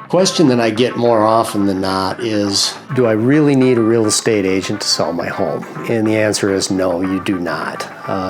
Question that I get more often than not is, do I really need a real estate agent to sell my home? And the answer is no, you do not.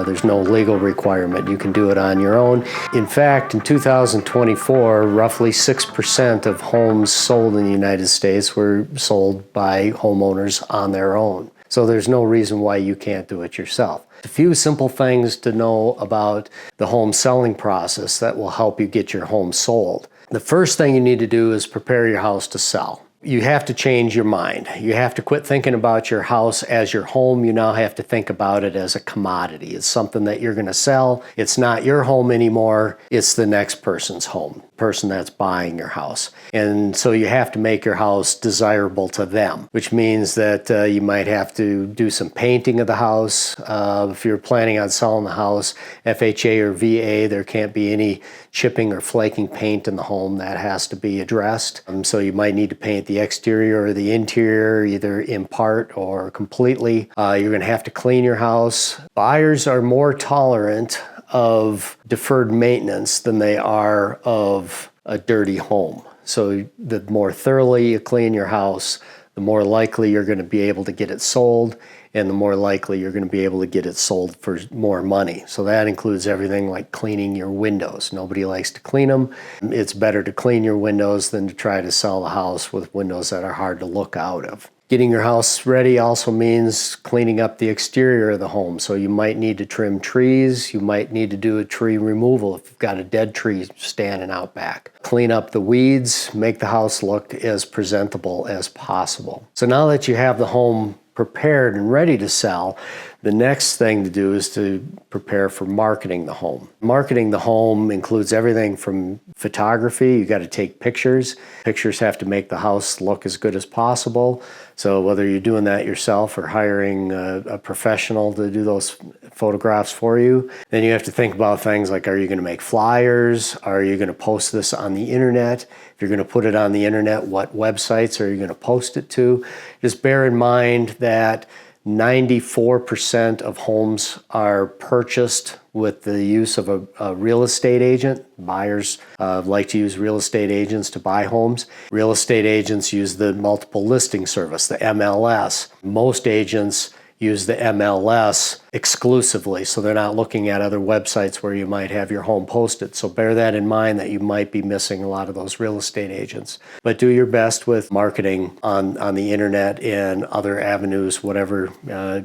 There's no legal requirement. You can do it on your own. In fact, in 2024, roughly 6% of homes sold in the United States were sold by homeowners on their own. So there's no reason why you can't do it yourself. A few simple things to know about the home selling process that will help you get your home sold. The first thing you need to do is prepare your house to sell. You have to change your mind. You have to quit thinking about your house as your home. You now have to think about it as a commodity. It's something that you're going to sell. It's not your home anymore. It's the next person's home, person that's buying your house. And so you have to make your house desirable to them, which means that you might have to do some painting of the house. If you're planning on selling the house, FHA or VA, there can't be any chipping or flaking paint in the home. That has to be addressed. So you might need to paint the exterior or the interior, either in part or completely. You're going to have to clean your house. Buyers are more tolerant of deferred maintenance than they are of a dirty home. So the more thoroughly you clean your house, the more likely you're going to be able to get it sold, and the more likely you're going to be able to get it sold for more money. So that includes everything like cleaning your windows. Nobody likes to clean them. It's better to clean your windows than to try to sell the house with windows that are hard to look out of. Getting your house ready also means cleaning up the exterior of the home. So you might need to trim trees. You might need to do a tree removal if you've got a dead tree standing out back. Clean up the weeds, make the house look as presentable as possible. So now that you have the home prepared and ready to sell, the next thing to do is to prepare for marketing the home. Marketing the home includes everything from photography. You got to take pictures. Pictures have to make the house look as good as possible. So whether you're doing that yourself or hiring a professional to do those photographs for you, then you have to think about things like, are you going to make flyers? Are you going to post this on the internet? If you're going to put it on the internet, what websites are you going to post it to? Just bear in mind that 94% of homes are purchased with the use of a real estate agent. Buyers like to use real estate agents to buy homes. Real estate agents use the multiple listing service, the MLS. Most agents use the MLS exclusively, so they're not looking at other websites where you might have your home posted. So bear that in mind, that you might be missing a lot of those real estate agents. But do your best with marketing on the internet and other avenues, whatever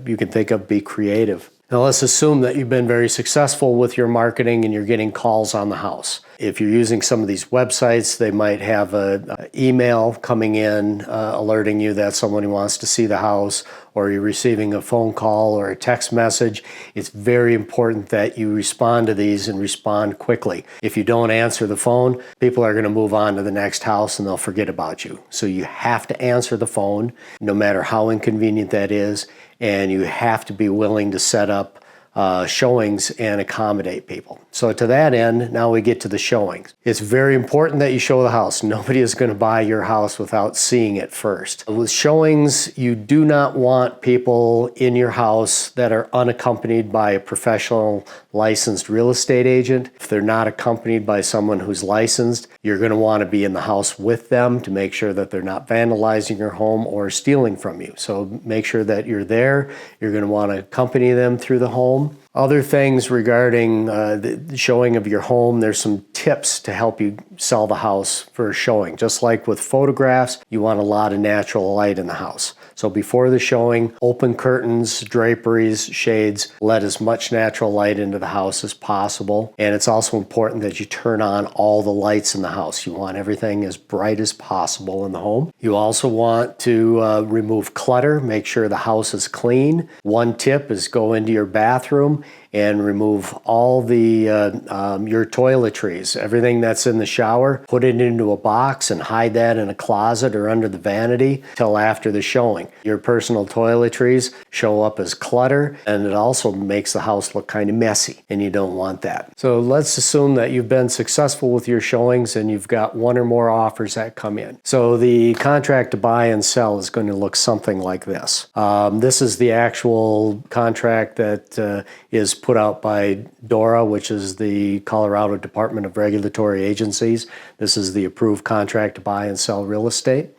you can think of. Be creative. Now let's assume that you've been very successful with your marketing and you're getting calls on the house. If you're using some of these websites, they might have an email coming in alerting you that someone wants to see the house, or you're receiving a phone call or a text message. It's very important that you respond to these and respond quickly. If you don't answer the phone, people are going to move on to the next house and they'll forget about you. So you have to answer the phone, no matter how inconvenient that is, and you have to be willing to set up showings and accommodate people. So to that end, now we get to the showings. It's very important that you show the house. Nobody is going to buy your house without seeing it first. With showings, you do not want people in your house that are unaccompanied by a professional licensed real estate agent. If they're not accompanied by someone who's licensed, you're going to want to be in the house with them to make sure that they're not vandalizing your home or stealing from you. So make sure that you're there. You're going to want to accompany them through the home. Other things regarding the showing of your home, there's some tips to help you sell the house for a showing. Just like with photographs, you want a lot of natural light in the house. So before the showing, open curtains, draperies, shades, let as much natural light into the house as possible. And it's also important that you turn on all the lights in the house. You want everything as bright as possible in the home. You also want to remove clutter, make sure the house is clean. One tip is go into your bathroom and remove all the your toiletries, everything that's in the shower, put it into a box and hide that in a closet or under the vanity till after the showing. Your personal toiletries show up as clutter, and it also makes the house look kind of messy, and you don't want that. So let's assume that you've been successful with your showings and you've got one or more offers that come in. So the contract to buy and sell is going to look something like this. This is the actual contract that is put out by DORA, which is the Colorado Department of Regulatory Agencies. This is the approved contract to buy and sell real estate.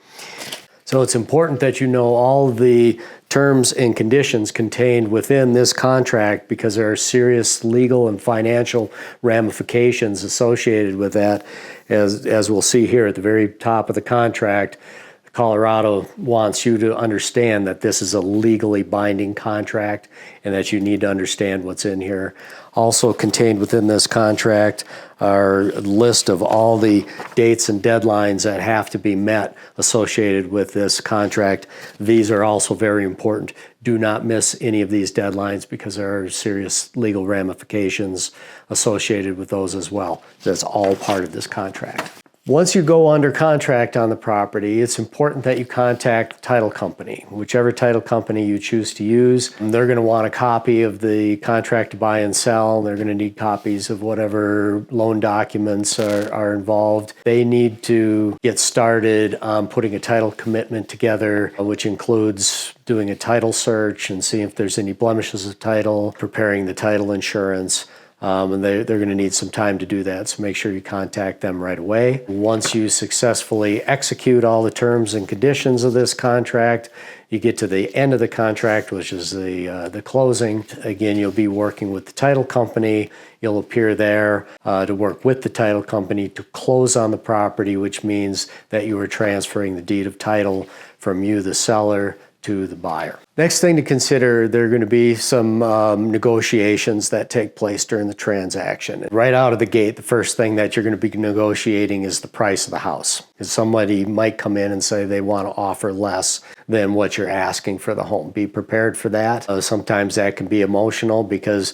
So it's important that you know all the terms and conditions contained within this contract, because there are serious legal and financial ramifications associated with that. As we'll see here at the very top of the contract, Colorado wants you to understand that this is a legally binding contract and that you need to understand what's in here. Also contained within this contract are a list of all the dates and deadlines that have to be met associated with this contract. These are also very important. Do not miss any of these deadlines, because there are serious legal ramifications associated with those as well. That's all part of this contract. Once you go under contract on the property, it's important that you contact the title company, whichever title company you choose to use. They're going to want a copy of the contract to buy and sell. They're going to need copies of whatever loan documents are involved. They need to get started on putting a title commitment together, which includes doing a title search and seeing if there's any blemishes of title, preparing the title insurance. And they're going to need some time to do that, so make sure you contact them right away. Once you successfully execute all the terms and conditions of this contract, you get to the end of the contract, which is the closing. Again, you'll be working with the title company. You'll appear there to work with the title company to close on the property, which means that you are transferring the deed of title from you, the seller, to the buyer. Next thing to consider, there are going to be some negotiations that take place during the transaction. Right out of the gate, the first thing that you're going to be negotiating is the price of the house. Because somebody might come in and say they want to offer less than what you're asking for the home. Be prepared for that. Sometimes that can be emotional because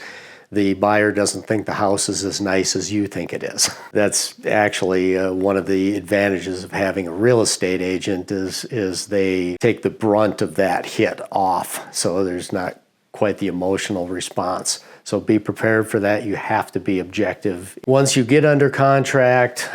the buyer doesn't think the house is as nice as you think it is. That's actually one of the advantages of having a real estate agent is they take the brunt of that hit off, so there's not quite the emotional response. So be prepared for that. You have to be objective. Once you get under contract,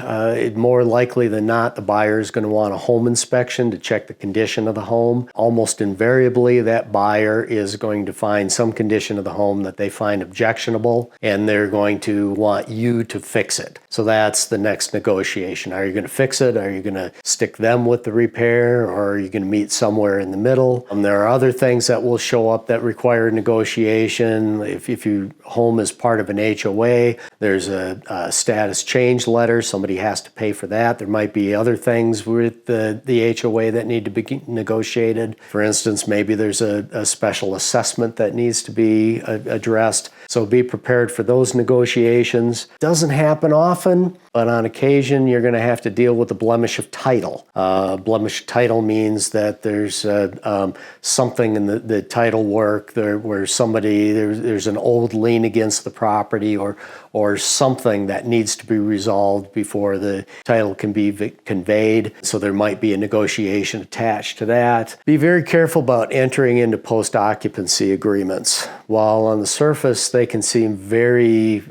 more likely than not, the buyer is going to want a home inspection to check the condition of the home. Almost invariably, that buyer is going to find some condition of the home that they find objectionable, and they're going to want you to fix it. So that's the next negotiation. Are you going to fix it? Are you going to stick them with the repair, or are you going to meet somewhere in the middle? There are other things that will show up that require negotiation. If your home is part of an HOA, there's a status change letter. Somebody has to pay for that. There might be other things with the HOA that need to be negotiated. For instance, maybe there's a special assessment that needs to be addressed. So be prepared for those negotiations. Doesn't happen often, but on occasion you're going to have to deal with a blemish of title. Blemish of title means that there's something in the title work there where there's an old lien against the property or something that needs to be resolved before the title can be conveyed. So there might be a negotiation attached to that. Be very careful about entering into post-occupancy agreements. While on the surface they can seem very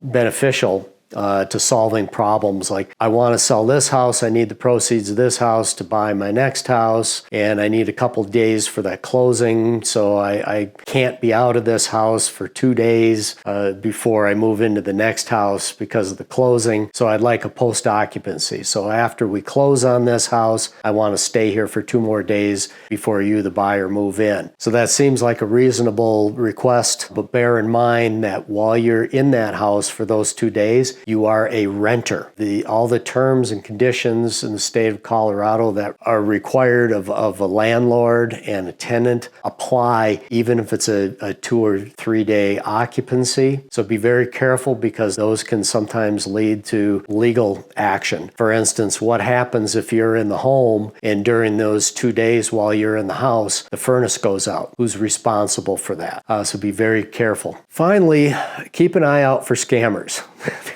beneficial to solving problems like, I want to sell this house, I need the proceeds of this house to buy my next house, and I need a couple days for that closing, so I can't be out of this house for 2 days before I move into the next house because of the closing, so I'd like a post-occupancy. So after we close on this house, I want to stay here for 2 more days before you, the buyer, move in. So that seems like a reasonable request, but bear in mind that while you're in that house for those 2 days, you are a renter. All the terms and conditions in the state of Colorado that are required of a landlord and a tenant apply even if it's a 2 or 3 day occupancy. So be very careful because those can sometimes lead to legal action. For instance, what happens if you're in the home and during those 2 days while you're in the house, the furnace goes out? Who's responsible for that? So be very careful. Finally, keep an eye out for scammers.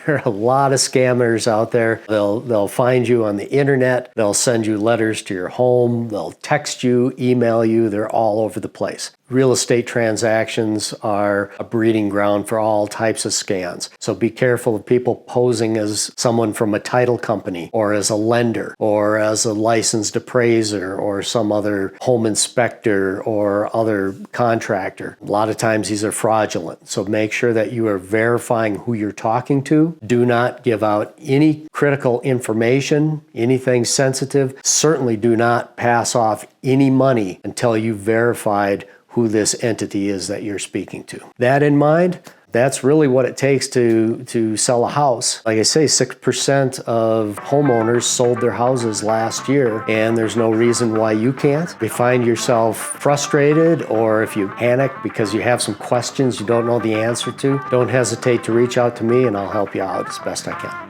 There are a lot of scammers out there. They'll find you on the internet. They'll send you letters to your home. They'll text you, email you. They're all over the place. Real estate transactions are a breeding ground for all types of scams. So be careful of people posing as someone from a title company or as a lender or as a licensed appraiser or some other home inspector or other contractor. A lot of times these are fraudulent. So make sure that you are verifying who you're talking to. Do not give out any critical information, anything sensitive. Certainly do not pass off any money until you've verified who this entity is that you're speaking to. That in mind, that's really what it takes to sell a house. Like I say, 6% of homeowners sold their houses last year, and there's no reason why you can't. If you find yourself frustrated or if you panic because you have some questions you don't know the answer to, don't hesitate to reach out to me and I'll help you out as best I can.